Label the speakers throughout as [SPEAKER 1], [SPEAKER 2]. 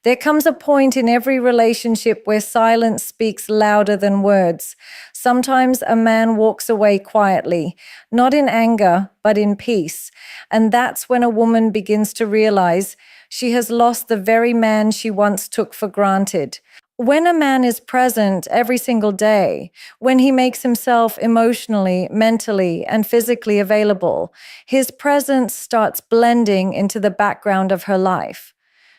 [SPEAKER 1] There comes a point in every relationship where silence speaks louder than words. Sometimes a man walks away quietly, not in anger, but in peace. And that's when a woman begins to realize she has lost the very man she once took for granted. When a man is present every single day, when he makes himself emotionally, mentally, and physically available, his presence starts blending into the background of her life.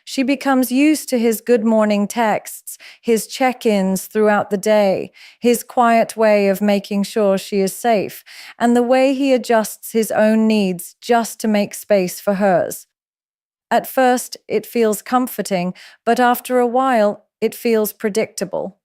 [SPEAKER 1] She becomes used to his good morning texts, his check-ins throughout the day, his quiet way of making sure she is safe, and the way he adjusts his own needs just to make space for hers. At first, it feels comforting, but after a while, it feels predictable.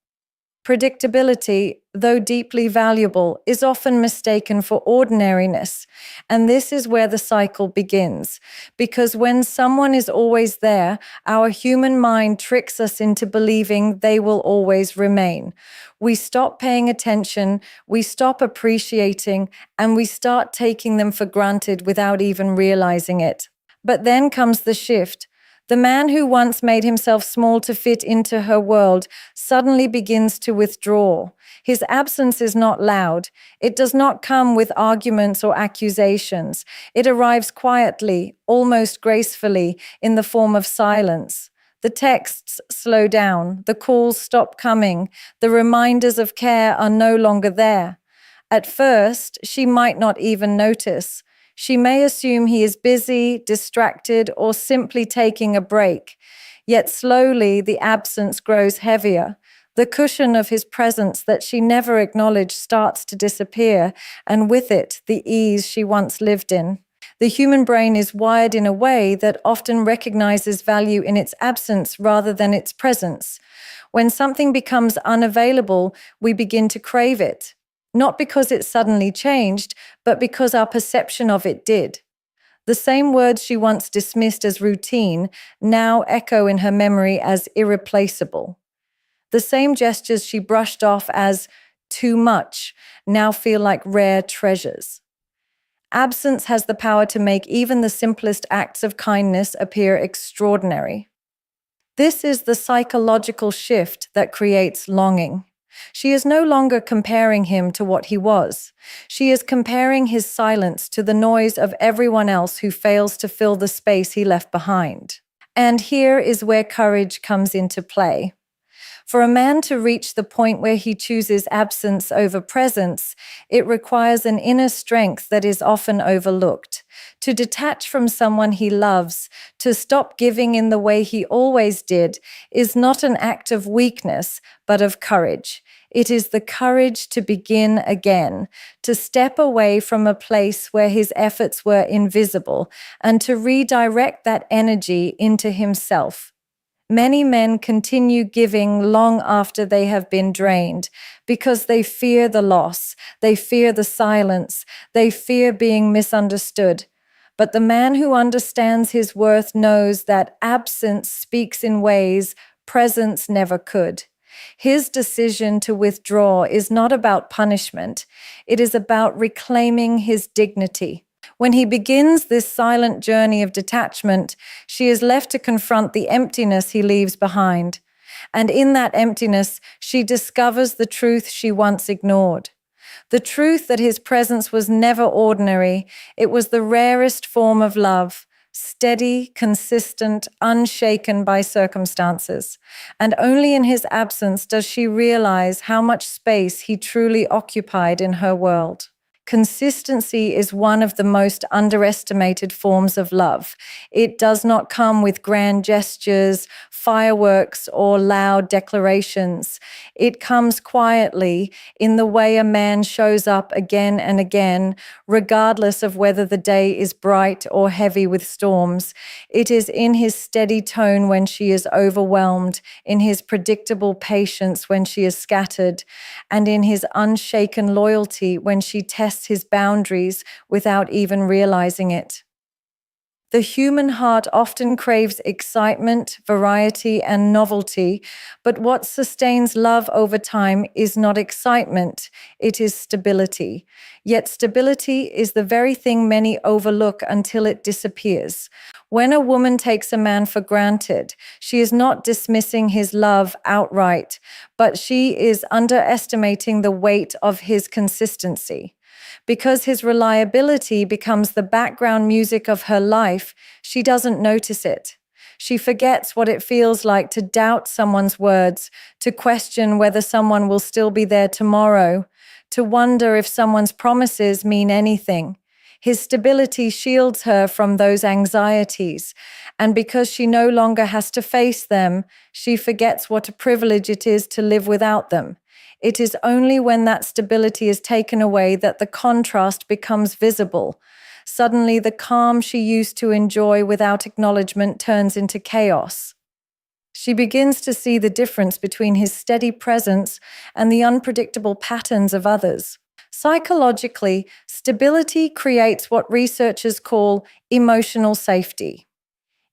[SPEAKER 1] Predictability, though deeply valuable, is often mistaken for ordinariness. And this is where the cycle begins. Because when someone is always there, our human mind tricks us into believing they will always remain. We stop paying attention, we stop appreciating, and we start taking them for granted without even realizing it. But then comes the shift. The man who once made himself small to fit into her world suddenly begins to withdraw. His absence is not loud. It does not come with arguments or accusations. It arrives quietly, almost gracefully, in the form of silence. The texts slow down, the calls stop coming, the reminders of care are no longer there. At first, she might not even notice. She may assume he is busy, distracted, or simply taking a break. Yet slowly the absence grows heavier. The cushion of his presence that she never acknowledged starts to disappear, and with it, the ease she once lived in. The human brain is wired in a way that often recognizes value in its absence rather than its presence. When something becomes unavailable, we begin to crave it. Not because it suddenly changed, but because our perception of it did. The same words she once dismissed as routine now echo in her memory as irreplaceable. The same gestures she brushed off as too much now feel like rare treasures. Absence has the power to make even the simplest acts of kindness appear extraordinary. This is the psychological shift that creates longing. She is no longer comparing him to what he was. She is comparing his silence to the noise of everyone else who fails to fill the space he left behind. And here is where courage comes into play. For a man to reach the point where he chooses absence over presence, it requires an inner strength that is often overlooked. To detach from someone he loves, to stop giving in the way he always did, is not an act of weakness, but of courage. It is the courage to begin again, to step away from a place where his efforts were invisible, and to redirect that energy into himself. Many men continue giving long after they have been drained because they fear the loss, they fear the silence, they fear being misunderstood. But the man who understands his worth knows that absence speaks in ways presence never could. His decision to withdraw is not about punishment, it is about reclaiming his dignity. When he begins this silent journey of detachment, she is left to confront the emptiness he leaves behind. And in that emptiness, she discovers the truth she once ignored. The truth that his presence was never ordinary. It was the rarest form of love, steady, consistent, unshaken by circumstances. And only in his absence does she realize how much space he truly occupied in her world. Consistency is one of the most underestimated forms of love. It does not come with grand gestures, fireworks, or loud declarations. It comes quietly in the way a man shows up again and again, regardless of whether the day is bright or heavy with storms. It is in his steady tone when she is overwhelmed, in his predictable patience when she is scattered, and in his unshaken loyalty when she tests his boundaries without even realizing it. The human heart often craves excitement, variety, and novelty, but what sustains love over time is not excitement, it is stability. Yet stability is the very thing many overlook until it disappears. When a woman takes a man for granted, she is not dismissing his love outright, but she is underestimating the weight of his consistency. Because his reliability becomes the background music of her life, she doesn't notice it. She forgets what it feels like to doubt someone's words, to question whether someone will still be there tomorrow, to wonder if someone's promises mean anything. His stability shields her from those anxieties, and because she no longer has to face them, she forgets what a privilege it is to live without them. It is only when that stability is taken away that the contrast becomes visible. Suddenly, the calm she used to enjoy without acknowledgement turns into chaos. She begins to see the difference between his steady presence and the unpredictable patterns of others. Psychologically, stability creates what researchers call emotional safety.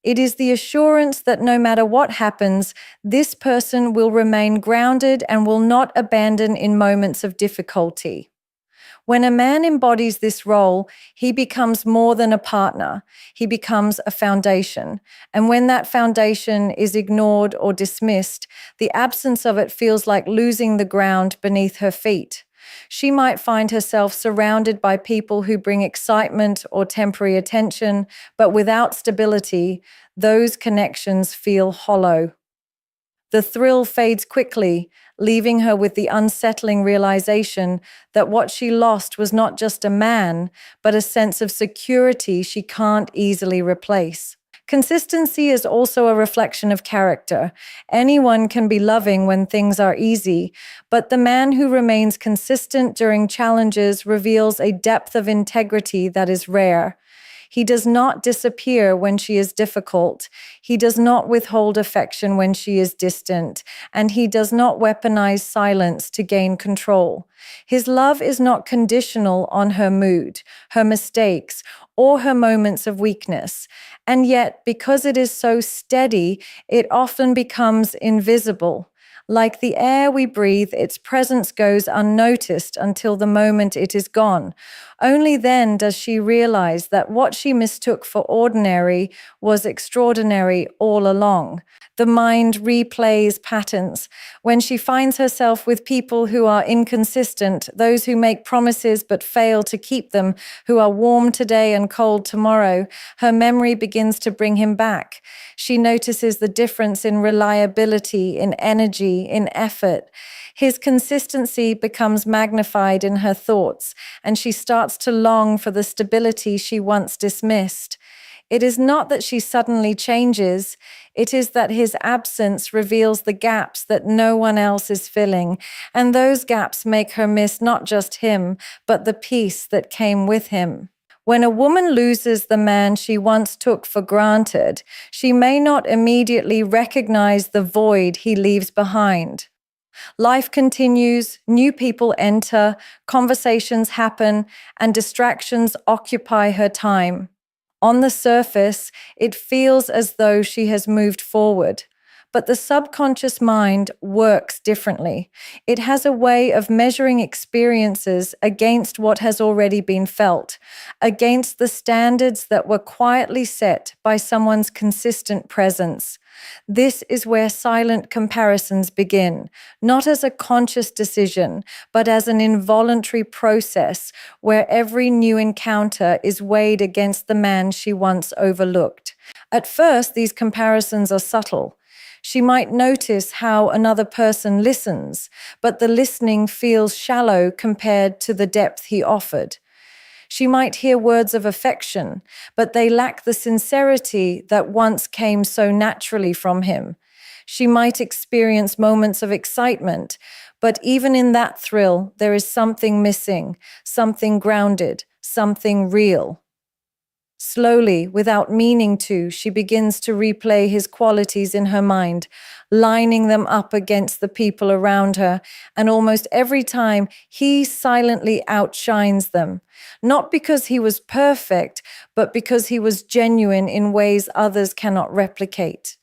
[SPEAKER 1] It is the assurance that no matter what happens, this person will remain grounded and will not abandon in moments of difficulty. When a man embodies this role, he becomes more than a partner. He becomes a foundation. And when that foundation is ignored or dismissed, the absence of it feels like losing the ground beneath her feet. She might find herself surrounded by people who bring excitement or temporary attention, but without stability, those connections feel hollow. The thrill fades quickly, leaving her with the unsettling realization that what she lost was not just a man, but a sense of security she can't easily replace. Consistency is also a reflection of character. Anyone can be loving when things are easy, but the man who remains consistent during challenges reveals a depth of integrity that is rare. He does not disappear when she is difficult. He does not withhold affection when she is distant, and he does not weaponize silence to gain control. His love is not conditional on her mood, her mistakes, or her moments of weakness. And yet, because it is so steady, it often becomes invisible. Like the air we breathe, its presence goes unnoticed until the moment it is gone. Only then does she realize that what she mistook for ordinary was extraordinary all along. The mind replays patterns. When she finds herself with people who are inconsistent, those who make promises but fail to keep them, who are warm today and cold tomorrow, her memory begins to bring him back. She notices the difference in reliability, in energy, in effort. His consistency becomes magnified in her thoughts, and she starts to long for the stability she once dismissed. It is not that she suddenly changes, it is that his absence reveals the gaps that no one else is filling, and those gaps make her miss not just him, but the peace that came with him. When a woman loses the man she once took for granted, she may not immediately recognize the void he leaves behind. Life continues, new people enter, conversations happen, and distractions occupy her time. On the surface, it feels as though she has moved forward. But the subconscious mind works differently. It has a way of measuring experiences against what has already been felt, against the standards that were quietly set by someone's consistent presence. This is where silent comparisons begin, not as a conscious decision, but as an involuntary process where every new encounter is weighed against the man she once overlooked. At first, these comparisons are subtle. She might notice how another person listens, but the listening feels shallow compared to the depth he offered. She might hear words of affection, but they lack the sincerity that once came so naturally from him. She might experience moments of excitement, but even in that thrill, there is something missing, something grounded, something real. Slowly, without meaning to, she begins to replay his qualities in her mind, lining them up against the people around her, and almost every time he silently outshines them. Not because he was perfect, but because he was genuine in ways others cannot replicate.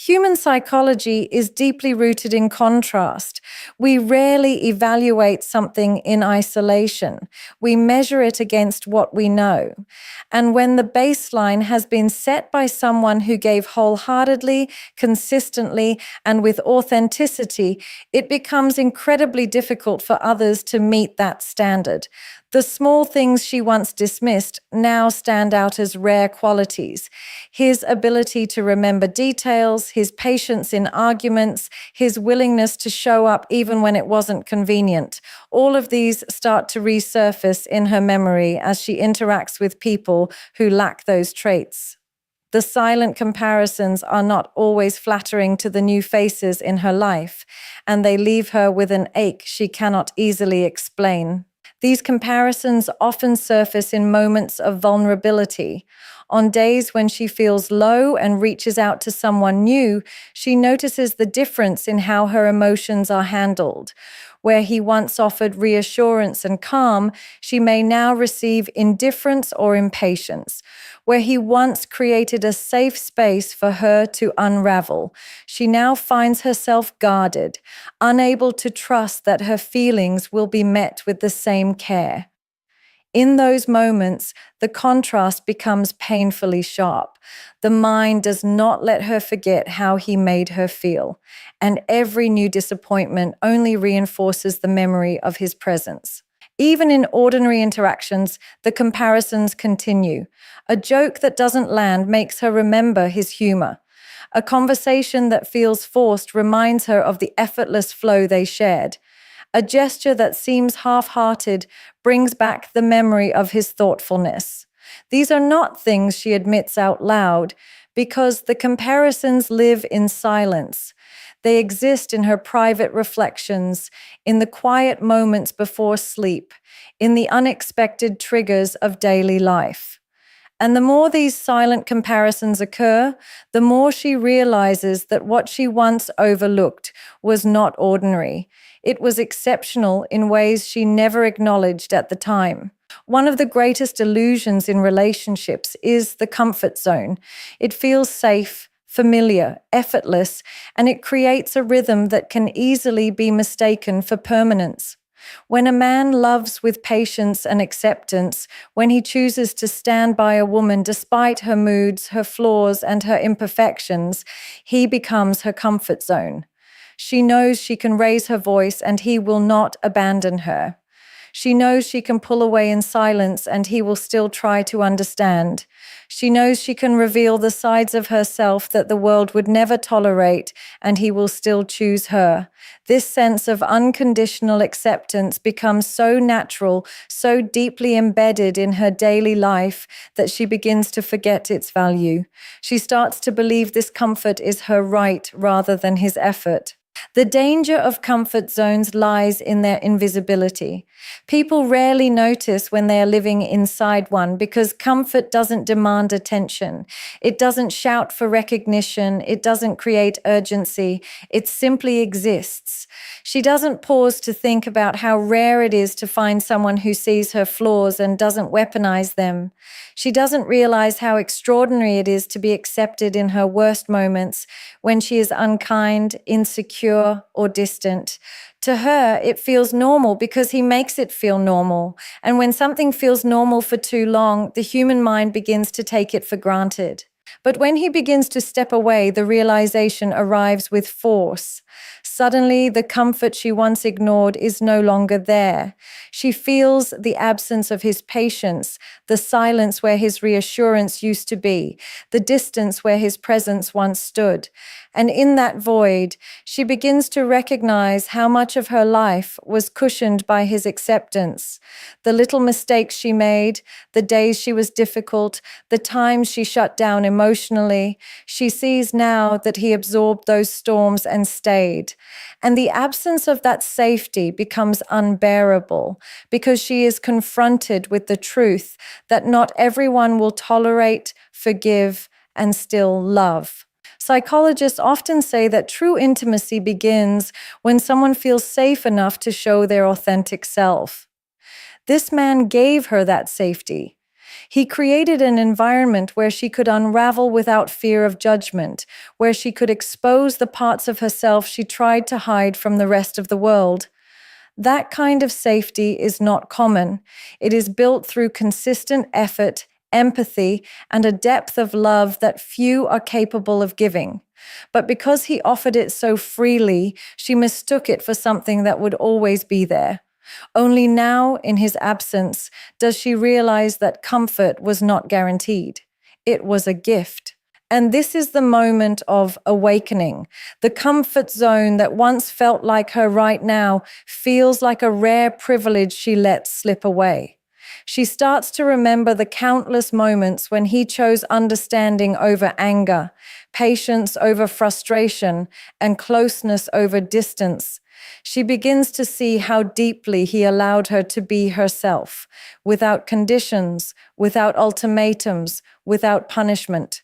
[SPEAKER 1] Human psychology is deeply rooted in contrast. We rarely evaluate something in isolation. We measure it against what we know. And when the baseline has been set by someone who gave wholeheartedly, consistently, and with authenticity, it becomes incredibly difficult for others to meet that standard. The small things she once dismissed now stand out as rare qualities. His ability to remember details, his patience in arguments, his willingness to show up even when it wasn't convenient. All of these start to resurface in her memory as she interacts with people who lack those traits. The silent comparisons are not always flattering to the new faces in her life, and they leave her with an ache she cannot easily explain. These comparisons often surface in moments of vulnerability. On days when she feels low and reaches out to someone new, she notices the difference in how her emotions are handled. Where he once offered reassurance and calm, she may now receive indifference or impatience. Where he once created a safe space for her to unravel, she now finds herself guarded, unable to trust that her feelings will be met with the same care. In those moments, the contrast becomes painfully sharp. The mind does not let her forget how he made her feel, and every new disappointment only reinforces the memory of his presence. Even in ordinary interactions, the comparisons continue. A joke that doesn't land makes her remember his humor. A conversation that feels forced reminds her of the effortless flow they shared. A gesture that seems half-hearted brings back the memory of his thoughtfulness. These are not things she admits out loud because the comparisons live in silence. They exist in her private reflections, in the quiet moments before sleep, in the unexpected triggers of daily life. And the more these silent comparisons occur, the more she realizes that what she once overlooked was not ordinary. It was exceptional in ways she never acknowledged at the time. One of the greatest illusions in relationships is the comfort zone. It feels safe, familiar, effortless, and it creates a rhythm that can easily be mistaken for permanence. When a man loves with patience and acceptance, when he chooses to stand by a woman despite her moods, her flaws, and her imperfections, he becomes her comfort zone. She knows she can raise her voice and he will not abandon her. She knows she can pull away in silence and he will still try to understand. She knows she can reveal the sides of herself that the world would never tolerate and he will still choose her. This sense of unconditional acceptance becomes so natural, so deeply embedded in her daily life that she begins to forget its value. She starts to believe this comfort is her right rather than his effort. The danger of comfort zones lies in their invisibility. People rarely notice when they are living inside one because comfort doesn't demand attention. It doesn't shout for recognition. It doesn't create urgency. It simply exists. She doesn't pause to think about how rare it is to find someone who sees her flaws and doesn't weaponize them. She doesn't realize how extraordinary it is to be accepted in her worst moments when she is unkind, insecure, or distant. To her, it feels normal because he makes it feel normal. And when something feels normal for too long, the human mind begins to take it for granted. But when he begins to step away, the realization arrives with force. Suddenly, the comfort she once ignored is no longer there. She feels the absence of his patience, the silence where his reassurance used to be, the distance where his presence once stood. And in that void, she begins to recognize how much of her life was cushioned by his acceptance. The little mistakes she made, the days she was difficult, the times she shut down emotionally, she sees now that he absorbed those storms and stayed. And the absence of that safety becomes unbearable because she is confronted with the truth that not everyone will tolerate, forgive, and still love. Psychologists often say that true intimacy begins when someone feels safe enough to show their authentic self. This man gave her that safety. He created an environment where she could unravel without fear of judgment, where she could expose the parts of herself she tried to hide from the rest of the world. That kind of safety is not common. It is built through consistent effort, empathy, and a depth of love that few are capable of giving. But because he offered it so freely, she mistook it for something that would always be there. Only now, in his absence, does she realize that comfort was not guaranteed. It was a gift. And this is the moment of awakening. The comfort zone that once felt like her right now feels like a rare privilege she let slip away. She starts to remember the countless moments when he chose understanding over anger, patience over frustration, and closeness over distance. She begins to see how deeply he allowed her to be herself, without conditions, without ultimatums, without punishment.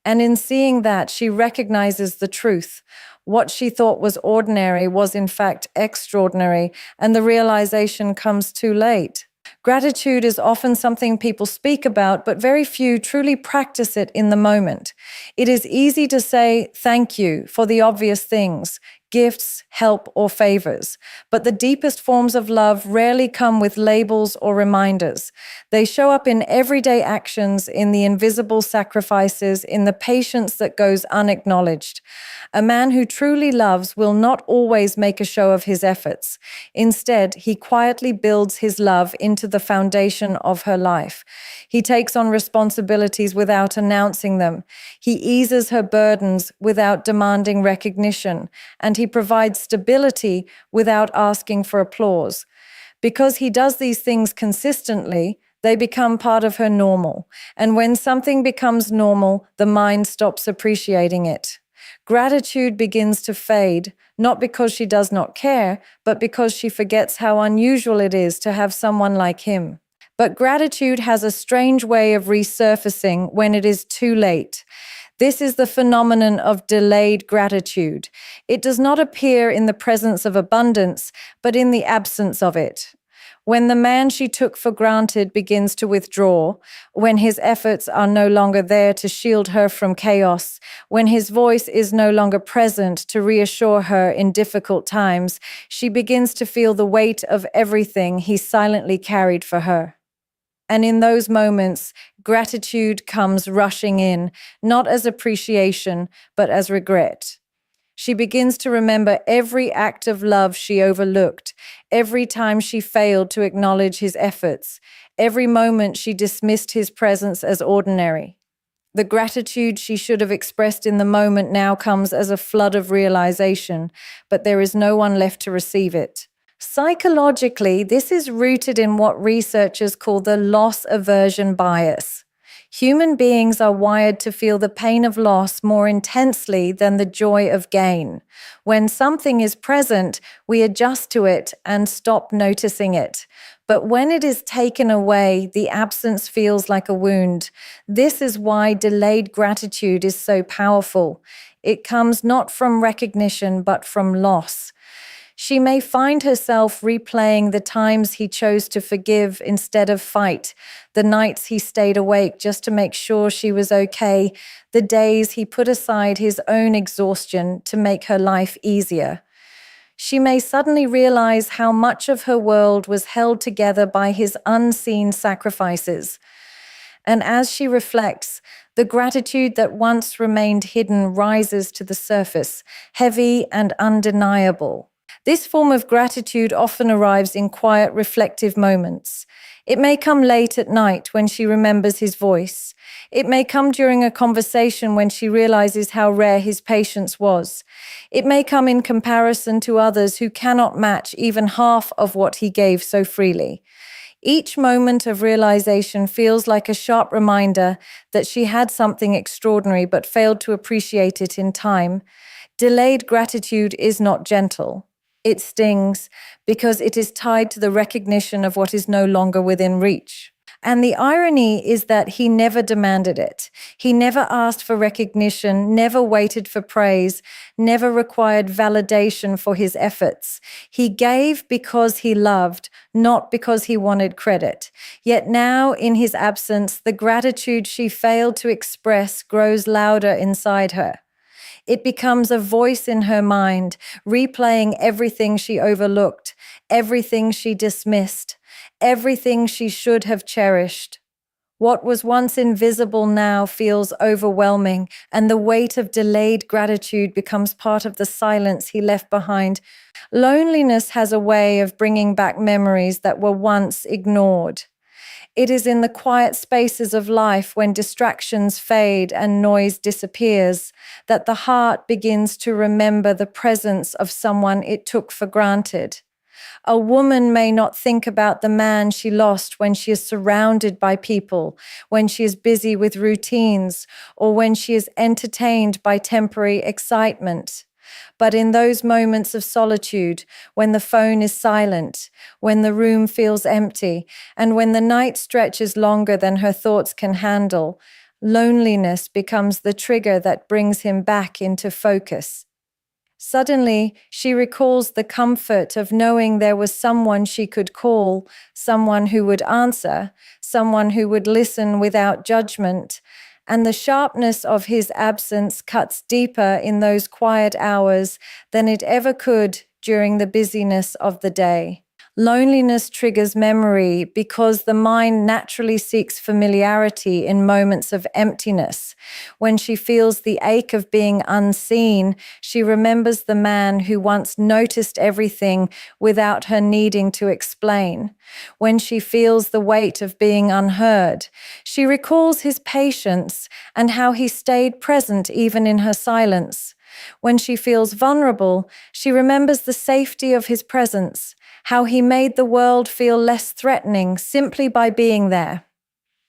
[SPEAKER 1] And in seeing that, she recognizes the truth. What she thought was ordinary was in fact extraordinary, and the realization comes too late. Gratitude is often something people speak about, but very few truly practice it in the moment. It is easy to say thank you for the obvious things, gifts, help, or favors. But the deepest forms of love rarely come with labels or reminders. They show up in everyday actions, in the invisible sacrifices, in the patience that goes unacknowledged. A man who truly loves will not always make a show of his efforts. Instead, he quietly builds his love into the foundation of her life. He takes on responsibilities without announcing them. He eases her burdens without demanding recognition, and he provides stability without asking for applause. Because he does these things consistently, they become part of her normal. And when something becomes normal, the mind stops appreciating it. Gratitude begins to fade, not because she does not care, but because she forgets how unusual it is to have someone like him. But gratitude has a strange way of resurfacing when it is too late. This is the phenomenon of delayed gratitude. It does not appear in the presence of abundance, but in the absence of it. When the man she took for granted begins to withdraw, when his efforts are no longer there to shield her from chaos, when his voice is no longer present to reassure her in difficult times, she begins to feel the weight of everything he silently carried for her. And in those moments, gratitude comes rushing in, not as appreciation, but as regret. She begins to remember every act of love she overlooked, every time she failed to acknowledge his efforts, every moment she dismissed his presence as ordinary. The gratitude she should have expressed in the moment now comes as a flood of realization, but there is no one left to receive it. Psychologically, this is rooted in what researchers call the loss aversion bias. Human beings are wired to feel the pain of loss more intensely than the joy of gain. When something is present, we adjust to it and stop noticing it. But when it is taken away, the absence feels like a wound. This is why delayed gratitude is so powerful. It comes not from recognition, but from loss. She may find herself replaying the times he chose to forgive instead of fight, the nights he stayed awake just to make sure she was okay, the days he put aside his own exhaustion to make her life easier. She may suddenly realize how much of her world was held together by his unseen sacrifices. And as she reflects, the gratitude that once remained hidden rises to the surface, heavy and undeniable. This form of gratitude often arrives in quiet, reflective moments. It may come late at night when she remembers his voice. It may come during a conversation when she realizes how rare his patience was. It may come in comparison to others who cannot match even half of what he gave so freely. Each moment of realization feels like a sharp reminder that she had something extraordinary but failed to appreciate it in time. Delayed gratitude is not gentle. It stings because it is tied to the recognition of what is no longer within reach. And the irony is that he never demanded it. He never asked for recognition, never waited for praise, never required validation for his efforts. He gave because he loved, not because he wanted credit. Yet now, in his absence, the gratitude she failed to express grows louder inside her. It becomes a voice in her mind, replaying everything she overlooked, everything she dismissed, everything she should have cherished. What was once invisible now feels overwhelming, and the weight of delayed gratitude becomes part of the silence he left behind. Loneliness has a way of bringing back memories that were once ignored. It is in the quiet spaces of life when distractions fade and noise disappears that the heart begins to remember the presence of someone it took for granted. A woman may not think about the man she lost when she is surrounded by people, when she is busy with routines, or when she is entertained by temporary excitement. But in those moments of solitude, when the phone is silent, when the room feels empty, and when the night stretches longer than her thoughts can handle, loneliness becomes the trigger that brings him back into focus. Suddenly, she recalls the comfort of knowing there was someone she could call, someone who would answer, someone who would listen without judgment, and the sharpness of his absence cuts deeper in those quiet hours than it ever could during the busyness of the day. Loneliness triggers memory because the mind naturally seeks familiarity in moments of emptiness. When she feels the ache of being unseen, she remembers the man who once noticed everything without her needing to explain. When she feels the weight of being unheard, she recalls his patience and how he stayed present even in her silence. When she feels vulnerable, she remembers the safety of his presence, how he made the world feel less threatening simply by being there.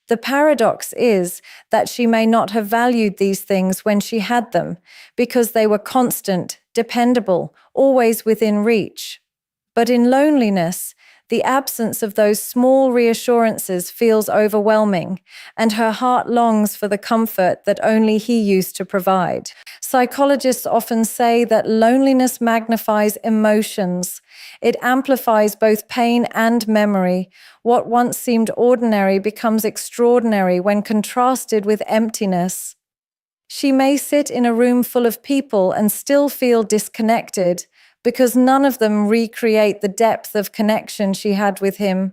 [SPEAKER 1] The paradox is that she may not have valued these things when she had them, because they were constant, dependable, always within reach. But in loneliness, the absence of those small reassurances feels overwhelming, and her heart longs for the comfort that only he used to provide. Psychologists often say that loneliness magnifies emotions. It amplifies both pain and memory. What once seemed ordinary becomes extraordinary when contrasted with emptiness. She may sit in a room full of people and still feel disconnected, because none of them recreate the depth of connection she had with him.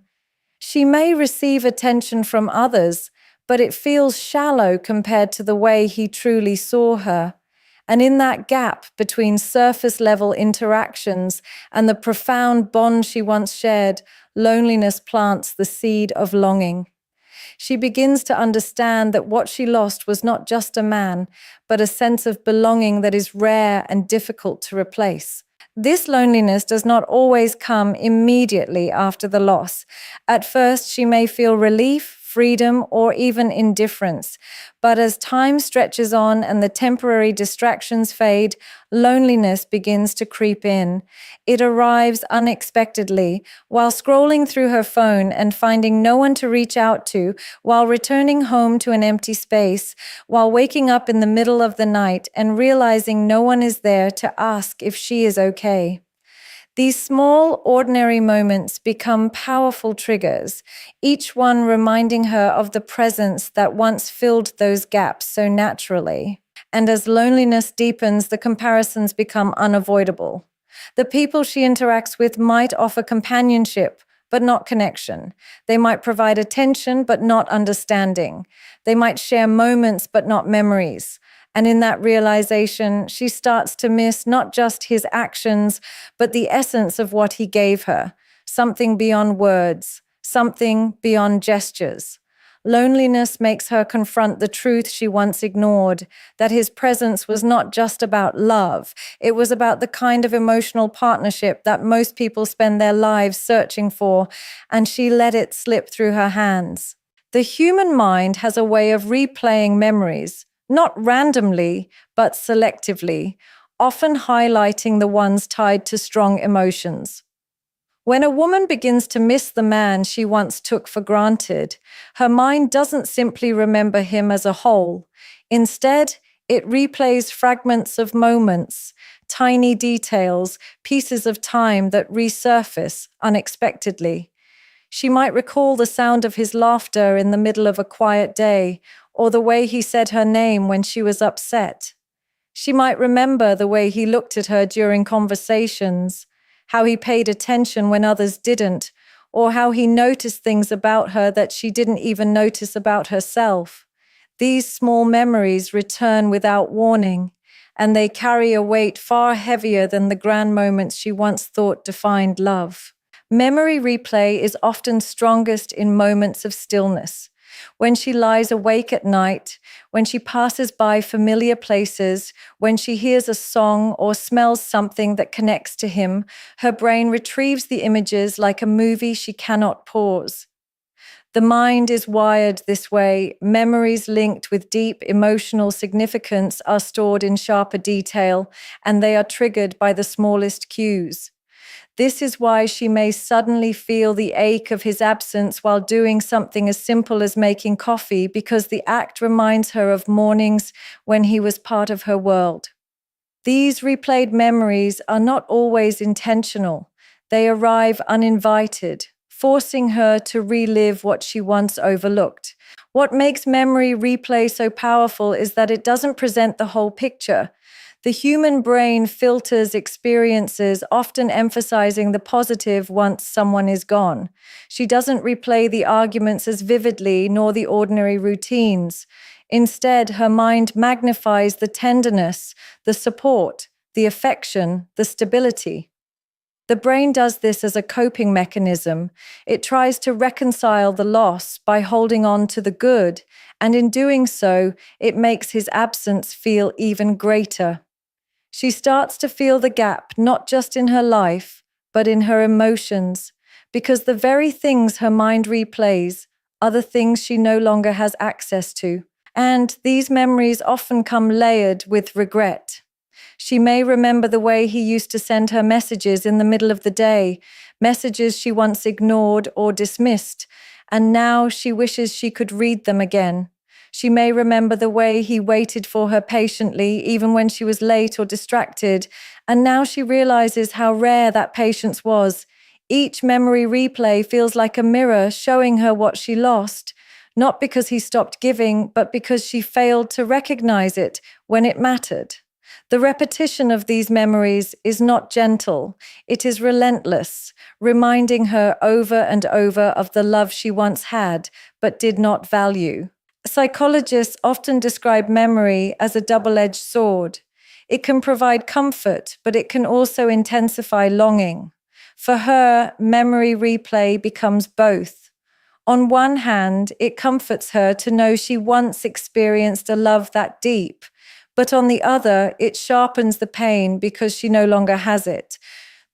[SPEAKER 1] She may receive attention from others, but it feels shallow compared to the way he truly saw her. And in that gap between surface-level interactions and the profound bond she once shared, loneliness plants the seed of longing. She begins to understand that what she lost was not just a man, but a sense of belonging that is rare and difficult to replace. This loneliness does not always come immediately after the loss. At first, she may feel relief, freedom, or even indifference. But as time stretches on and the temporary distractions fade, loneliness begins to creep in. It arrives unexpectedly, while scrolling through her phone and finding no one to reach out to, while returning home to an empty space, while waking up in the middle of the night and realizing no one is there to ask if she is okay. These small, ordinary moments become powerful triggers, each one reminding her of the presence that once filled those gaps so naturally. And as loneliness deepens, the comparisons become unavoidable. The people she interacts with might offer companionship, but not connection. They might provide attention, but not understanding. They might share moments, but not memories. And in that realization, she starts to miss not just his actions, but the essence of what he gave her, something beyond words, something beyond gestures. Loneliness makes her confront the truth she once ignored, that his presence was not just about love. It was about the kind of emotional partnership that most people spend their lives searching for, and she let it slip through her hands. The human mind has a way of replaying memories, not randomly, but selectively, often highlighting the ones tied to strong emotions. When a woman begins to miss the man she once took for granted, her mind doesn't simply remember him as a whole. Instead, it replays fragments of moments, tiny details, pieces of time that resurface unexpectedly. She might recall the sound of his laughter in the middle of a quiet day, or the way he said her name when she was upset. She might remember the way he looked at her during conversations, how he paid attention when others didn't, or how he noticed things about her that she didn't even notice about herself. These small memories return without warning, and they carry a weight far heavier than the grand moments she once thought defined love. Memory replay is often strongest in moments of stillness. When she lies awake at night, when she passes by familiar places, when she hears a song or smells something that connects to him, her brain retrieves the images like a movie she cannot pause. The mind is wired this way. Memories linked with deep emotional significance are stored in sharper detail, and they are triggered by the smallest cues. This is why she may suddenly feel the ache of his absence while doing something as simple as making coffee, because the act reminds her of mornings when he was part of her world. These replayed memories are not always intentional. They arrive uninvited, forcing her to relive what she once overlooked. What makes memory replay so powerful is that it doesn't present the whole picture. The human brain filters experiences, often emphasizing the positive once someone is gone. She doesn't replay the arguments as vividly, nor the ordinary routines. Instead, her mind magnifies the tenderness, the support, the affection, the stability. The brain does this as a coping mechanism. It tries to reconcile the loss by holding on to the good, and in doing so, it makes his absence feel even greater. She starts to feel the gap not just in her life, but in her emotions, because the very things her mind replays are the things she no longer has access to. And these memories often come layered with regret. She may remember the way he used to send her messages in the middle of the day, messages she once ignored or dismissed, and now she wishes she could read them again. She may remember the way he waited for her patiently, even when she was late or distracted, and now she realizes how rare that patience was. Each memory replay feels like a mirror showing her what she lost, not because he stopped giving, but because she failed to recognize it when it mattered. The repetition of these memories is not gentle, it is relentless, reminding her over and over of the love she once had but did not value. Psychologists often describe memory as a double-edged sword. It can provide comfort, but it can also intensify longing. For her, memory replay becomes both. On one hand, it comforts her to know she once experienced a love that deep, but on the other, it sharpens the pain because she no longer has it.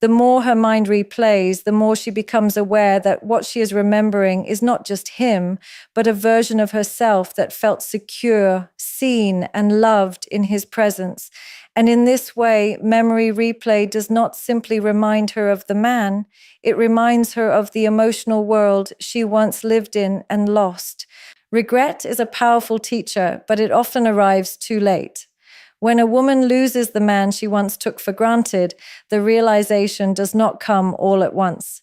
[SPEAKER 1] The more her mind replays, the more she becomes aware that what she is remembering is not just him, but a version of herself that felt secure, seen, and loved in his presence. And in this way, memory replay does not simply remind her of the man, it reminds her of the emotional world she once lived in and lost. Regret is a powerful teacher, but it often arrives too late. When a woman loses the man she once took for granted, the realization does not come all at once.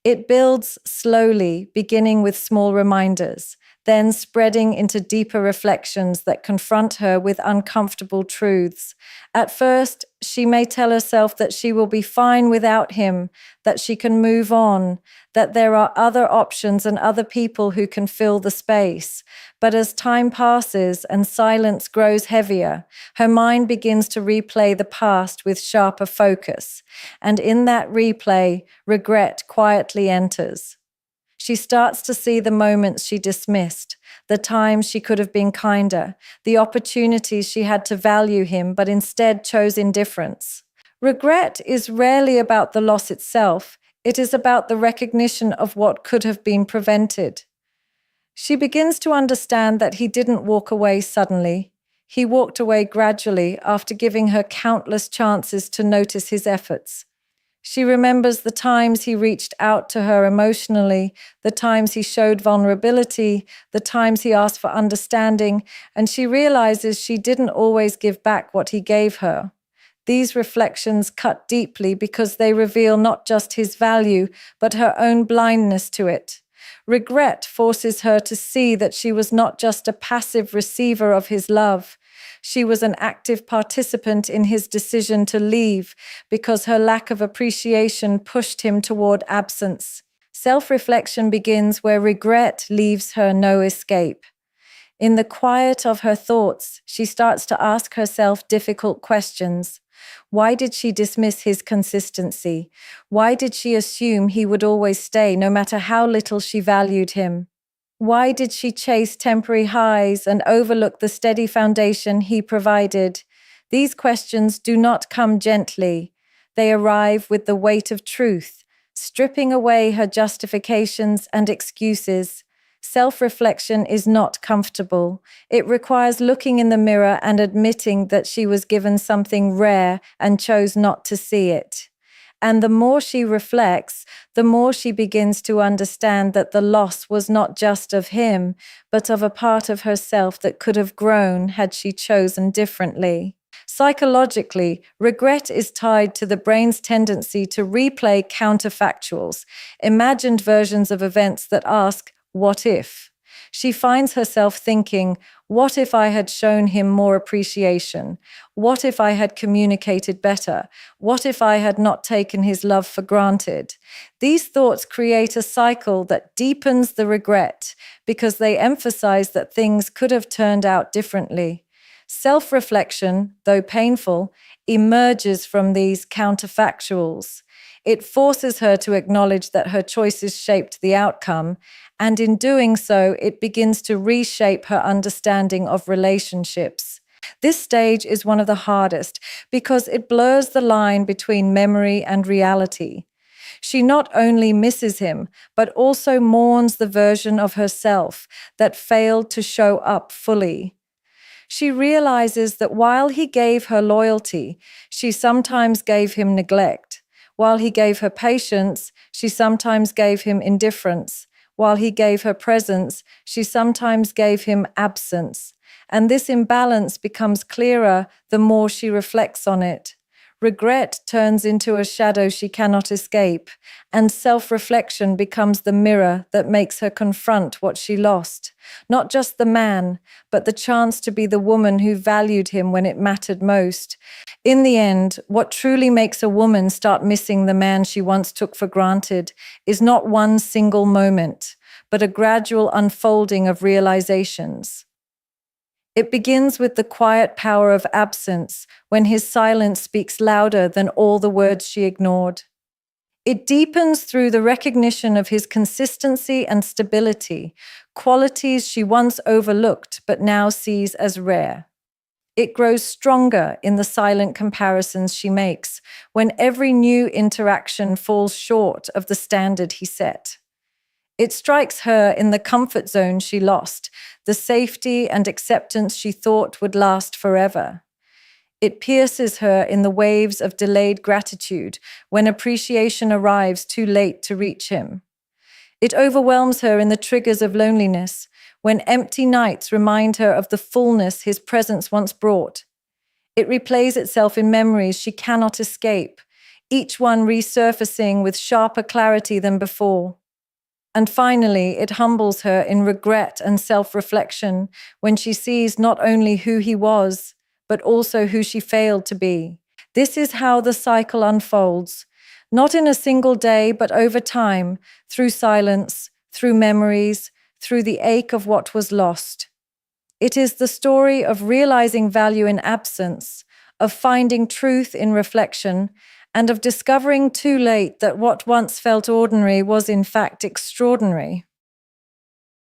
[SPEAKER 1] It builds slowly, beginning with small reminders, then spreading into deeper reflections that confront her with uncomfortable truths. At first, she may tell herself that she will be fine without him, that she can move on, that there are other options and other people who can fill the space. But as time passes and silence grows heavier, her mind begins to replay the past with sharper focus. And in that replay, regret quietly enters. She starts to see the moments she dismissed, the times she could have been kinder, the opportunities she had to value him but instead chose indifference. Regret is rarely about the loss itself, it is about the recognition of what could have been prevented. She begins to understand that he didn't walk away suddenly. He walked away gradually after giving her countless chances to notice his efforts. She remembers the times he reached out to her emotionally, the times he showed vulnerability, the times he asked for understanding, and she realizes she didn't always give back what he gave her. These reflections cut deeply because they reveal not just his value, but her own blindness to it. Regret forces her to see that she was not just a passive receiver of his love. She was an active participant in his decision to leave because her lack of appreciation pushed him toward absence. Self-reflection begins where regret leaves her no escape. In the quiet of her thoughts, she starts to ask herself difficult questions. Why did she dismiss his consistency? Why did she assume he would always stay, no matter how little she valued him? Why did she chase temporary highs and overlook the steady foundation he provided? These questions do not come gently. They arrive with the weight of truth, stripping away her justifications and excuses. Self-reflection is not comfortable. It requires looking in the mirror and admitting that she was given something rare and chose not to see it. And the more she reflects, the more she begins to understand that the loss was not just of him, but of a part of herself that could have grown had she chosen differently. Psychologically, regret is tied to the brain's tendency to replay counterfactuals, imagined versions of events that ask, what if? She finds herself thinking, what if I had shown him more appreciation? What if I had communicated better? What if I had not taken his love for granted? These thoughts create a cycle that deepens the regret because they emphasize that things could have turned out differently. Self-reflection, though painful, emerges from these counterfactuals. It forces her to acknowledge that her choices shaped the outcome, and in doing so, it begins to reshape her understanding of relationships. This stage is one of the hardest because it blurs the line between memory and reality. She not only misses him, but also mourns the version of herself that failed to show up fully. She realizes that while he gave her loyalty, she sometimes gave him neglect. While he gave her patience, she sometimes gave him indifference. While he gave her presence, she sometimes gave him absence. And this imbalance becomes clearer the more she reflects on it. Regret turns into a shadow she cannot escape, and self-reflection becomes the mirror that makes her confront what she lost. Not just the man, but the chance to be the woman who valued him when it mattered most. In the end, what truly makes a woman start missing the man she once took for granted is not one single moment, but a gradual unfolding of realizations. It begins with the quiet power of absence, when his silence speaks louder than all the words she ignored. It deepens through the recognition of his consistency and stability, qualities she once overlooked but now sees as rare. It grows stronger in the silent comparisons she makes, when every new interaction falls short of the standard he set. It strikes her in the comfort zone she lost, the safety and acceptance she thought would last forever. It pierces her in the waves of delayed gratitude when appreciation arrives too late to reach him. It overwhelms her in the triggers of loneliness, when empty nights remind her of the fullness his presence once brought. It replays itself in memories she cannot escape, each one resurfacing with sharper clarity than before. And finally, it humbles her in regret and self-reflection when she sees not only who he was, but also who she failed to be. This is how the cycle unfolds, not in a single day, but over time, through silence, through memories, through the ache of what was lost. It is the story of realizing value in absence, of finding truth in reflection, and of discovering too late that what once felt ordinary was in fact extraordinary.